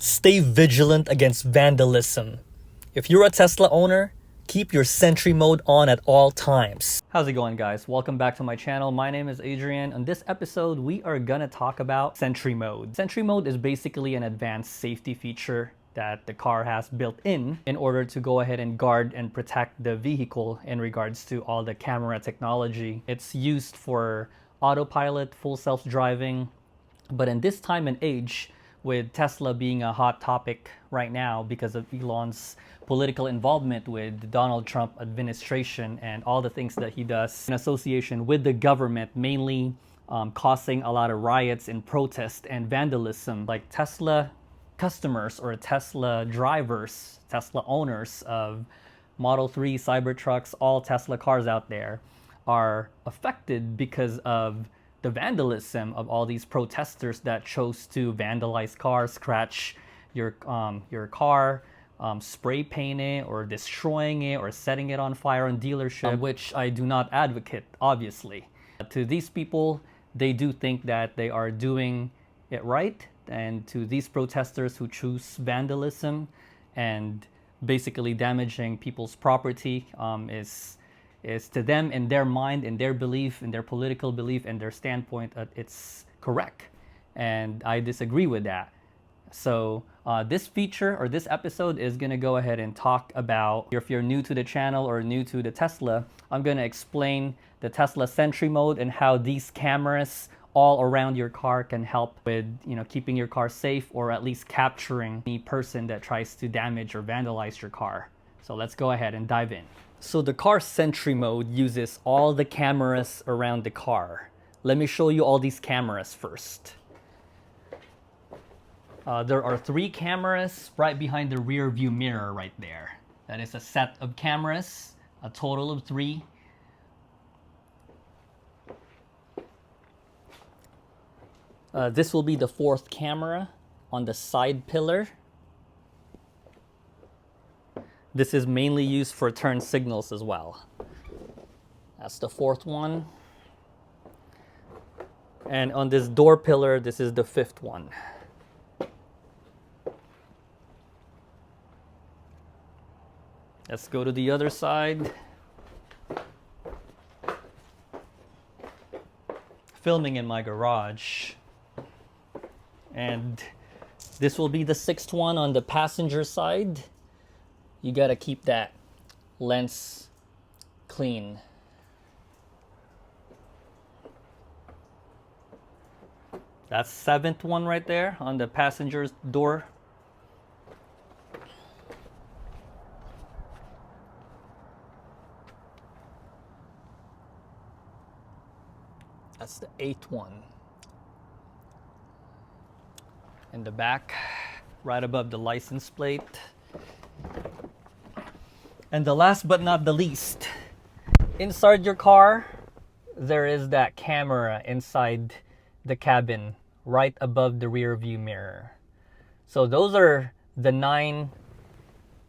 Stay vigilant against vandalism. If you're a Tesla owner, keep your Sentry Mode on at all times. How's it going, guys? Welcome back to my channel. My name is Adrian. On this episode, we are gonna talk about Sentry Mode. Sentry Mode is basically an advanced safety feature that the car has built in order to go ahead and guard and protect the vehicle in regards to all the camera technology. It's used for autopilot, full self-driving, but in this time and age, with Tesla being a hot topic right now because of Elon's political involvement with the Donald Trump administration and all the things that he does in association with the government, mainly causing a lot of riots and protest and vandalism. Like Tesla customers or Tesla drivers, Tesla owners of Model 3, Cybertrucks, all Tesla cars out there are affected because of the vandalism of all these protesters that chose to vandalize cars, scratch your car, spray paint it, or destroying it, or setting it on fire on dealership, which I do not advocate, obviously. To these people, they do think that they are doing it right, and to these protesters who choose vandalism and basically damaging people's property is to them, in their mind, in their belief, in their political belief, and their standpoint, it's correct. And I disagree with that. So this feature or this episode is going to go ahead and talk about, if you're new to the channel or new to the Tesla, I'm going to explain the Tesla Sentry Mode and how these cameras all around your car can help with, keeping your car safe, or at least capturing any person that tries to damage or vandalize your car. So let's go ahead and dive in. So the car Sentry Mode uses all the cameras around the car. Let me show you all these cameras first. There are 3 cameras right behind the rear view mirror right there. That is a set of cameras, a total of 3. This will be the 4th camera on the side pillar. This is mainly used for turn signals as well. That's the 4th one. And on this door pillar, this is the 5th one. Let's go to the other side. Filming in my garage. And this will be the 6th one on the passenger side. You gotta keep that lens clean. That's 7th one right there on the passenger's door. That's the 8th one. In the back, right above the license plate. And the last but not the least, inside your car, there is that camera inside the cabin, right above the rear view mirror. So those are the 9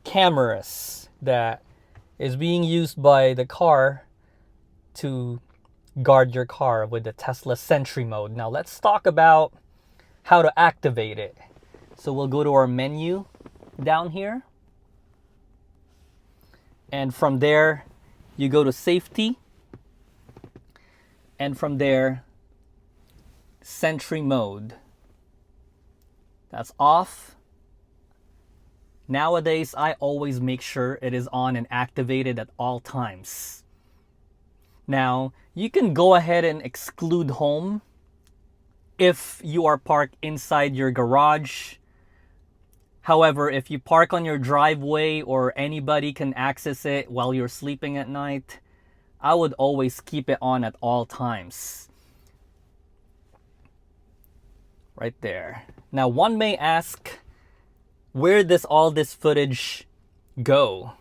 cameras that is being used by the car to guard your car with the Tesla Sentry Mode. Now let's talk about how to activate it. So we'll go to our menu down here. And from there, you go to safety. And from there, Sentry Mode. That's off. Nowadays, I always make sure it is on and activated at all times. Now, you can go ahead and exclude home if you are parked inside your garage. However, if you park on your driveway or anybody can access it while you're sleeping at night, I would always keep it on at all times. Right there. Now, one may ask, where does all this footage go?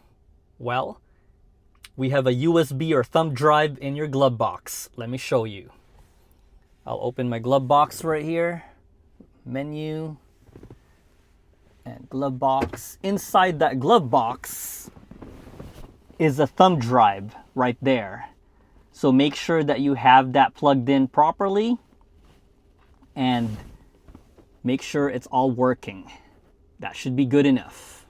Well, we have a USB or thumb drive in your glove box. Let me show you. I'll open my glove box right here. Menu. And glove box. Inside that glove box is a thumb drive right there. So make sure that you have that plugged in properly and make sure it's all working. That should be good enough.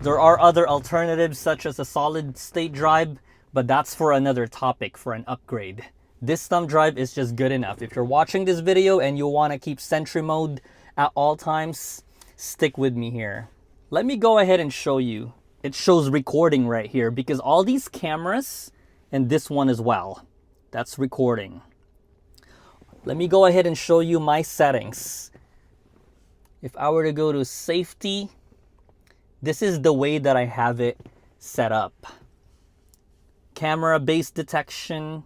There are other alternatives such as a solid state drive, but that's for another topic, for an upgrade. This thumb drive is just good enough. If you're watching this video and you want to keep Sentry Mode at all times, stick with me here. Let me go ahead and show you. It shows recording right here because all these cameras, and this one as well, that's recording. Let me go ahead and show you my settings. If I were to go to safety, this is the way that I have it set up. Camera-based detection.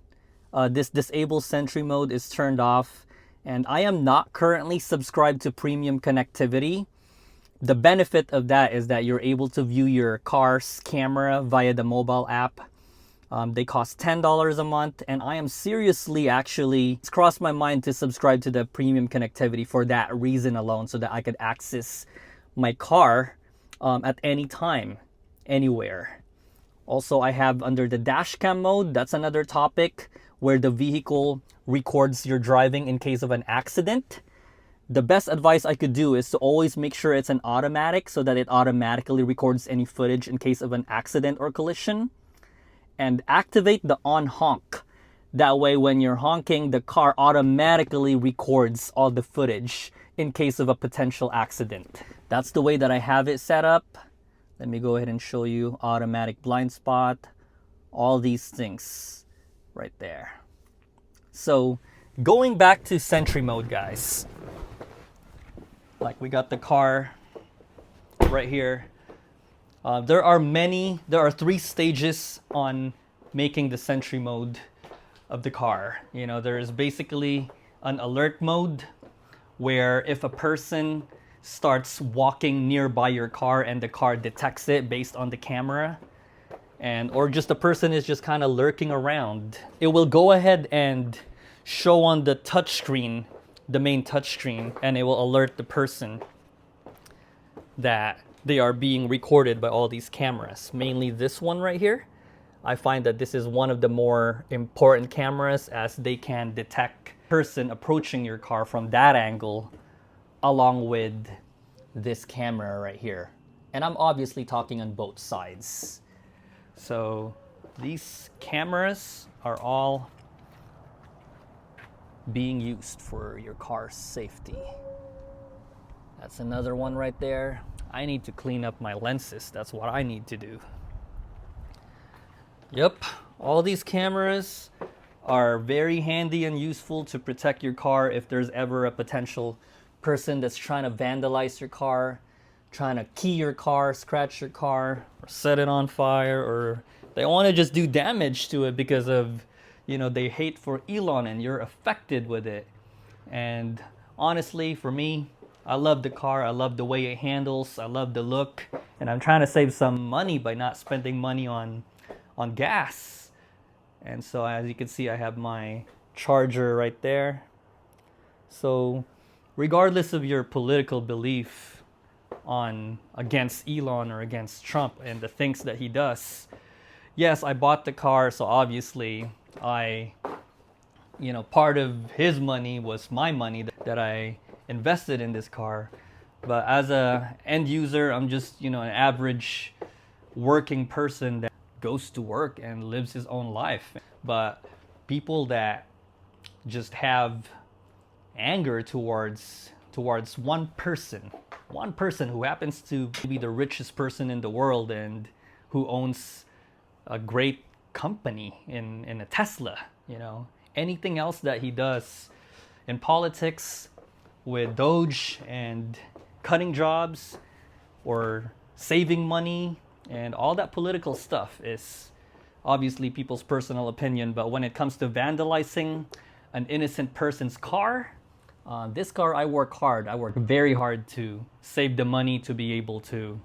This disable Sentry Mode is turned off, and I am not currently subscribed to premium connectivity. The benefit of that is that you're able to view your car's camera via the mobile app. They cost $10 a month, and I am seriously it's crossed my mind to subscribe to the premium connectivity for that reason alone, so that I could access my car at any time, anywhere. Also, I have under the dash cam mode, that's another topic where the vehicle records your driving in case of an accident. The best advice I could do is to always make sure it's an automatic so that it automatically records any footage in case of an accident or collision. And activate the on honk. That way when you're honking, the car automatically records all the footage in case of a potential accident. That's the way that I have it set up. Let me go ahead and show you automatic blind spot, all these things right there. So going back to Sentry Mode, guys, like we got the car right here. There are 3 stages on making the Sentry Mode of the car. You know, there is basically an alert mode where if a person starts walking nearby your car and the car detects it based on the camera, or just the person is just kind of lurking around, it will go ahead and show on the touchscreen, the main touchscreen, and it will alert the person that they are being recorded by all these cameras. Mainly this one right here. I find that this is one of the more important cameras, as they can detect person approaching your car from that angle, along with this camera right here. And I'm obviously talking on both sides. So these cameras are all being used for your car's safety. That's another one right there. I need to clean up my lenses. That's what I need to do. Yep, all these cameras are very handy and useful to protect your car if there's ever a potential person that's trying to vandalize your car, trying to key your car, scratch your car, or set it on fire, or they want to just do damage to it because of, you know, they hate for Elon and you're affected with it. And honestly, for me, I love the car. I love the way it handles. I love the look. And I'm trying to save some money by not spending money on gas. And so as you can see, I have my charger right there. So regardless of your political belief against Elon or against Trump and the things that he does, yes, I bought the car, so obviously part of his money was my money that I invested in this car. But as a end user, I'm just, an average working person that goes to work and lives his own life. But people that just have anger towards one person who happens to be the richest person in the world and who owns a great company in a Tesla, anything else that he does in politics with Doge and cutting jobs or saving money and all that political stuff is obviously people's personal opinion. But when it comes to vandalizing an innocent person's car, this car, I work hard. I work very hard to save the money to be able to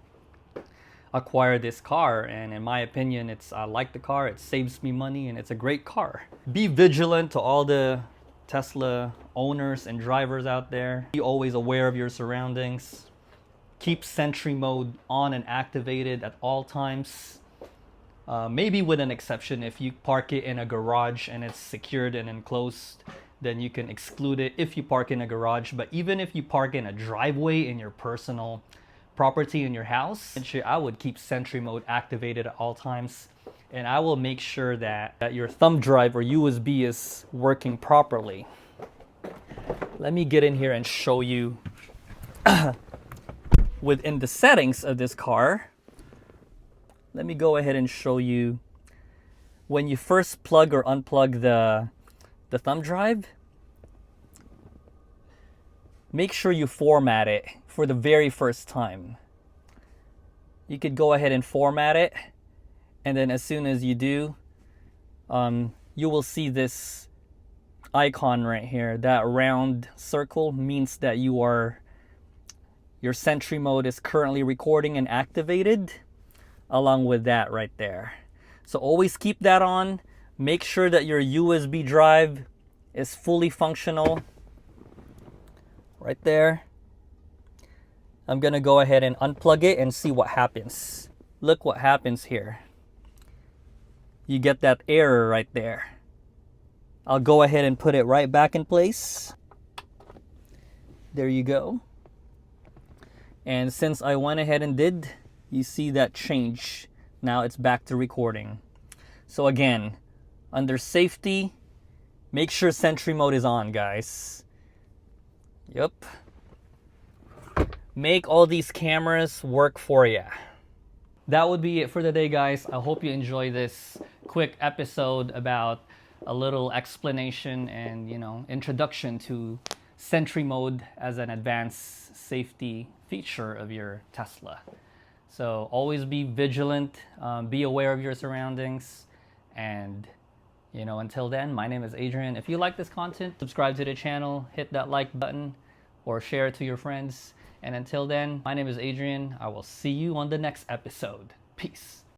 acquire this car. And in my opinion, I like the car. It saves me money and it's a great car. Be vigilant to all the Tesla owners and drivers out there. Be always aware of your surroundings. Keep Sentry Mode on and activated at all times. Maybe with an exception, if you park it in a garage and it's secured and enclosed, then you can exclude it if you park in a garage. But even if you park in a driveway in your personal property in your house, I would keep Sentry Mode activated at all times. And I will make sure that your thumb drive or USB is working properly. Let me get in here and show you within the settings of this car. Let me go ahead and show you when you first plug or unplug the thumb drive. Make sure you format it for the very first time. You could go ahead and format it, and then as soon as you do, you will see this icon right here. That round circle means that your Sentry Mode is currently recording and activated, along with that right there. So always keep that on. Make sure that your USB drive is fully functional. Right there. I'm gonna go ahead and unplug it and see what happens. Look what happens here. You get that error right there. I'll go ahead and put it right back in place. There you go. And since I went ahead and did, you see that change. Now it's back to recording. So again, under safety, make sure Sentry Mode is on, guys. Yep. Make all these cameras work for you. That would be it for the day, guys. I hope you enjoy this quick episode about a little explanation and, introduction to Sentry Mode as an advanced safety feature of your Tesla. So always be vigilant, be aware of your surroundings, and until then, my name is Adrian. If you like this content, subscribe to the channel, hit that like button, or share it to your friends. And until then, my name is Adrian. I will see you on the next episode. Peace.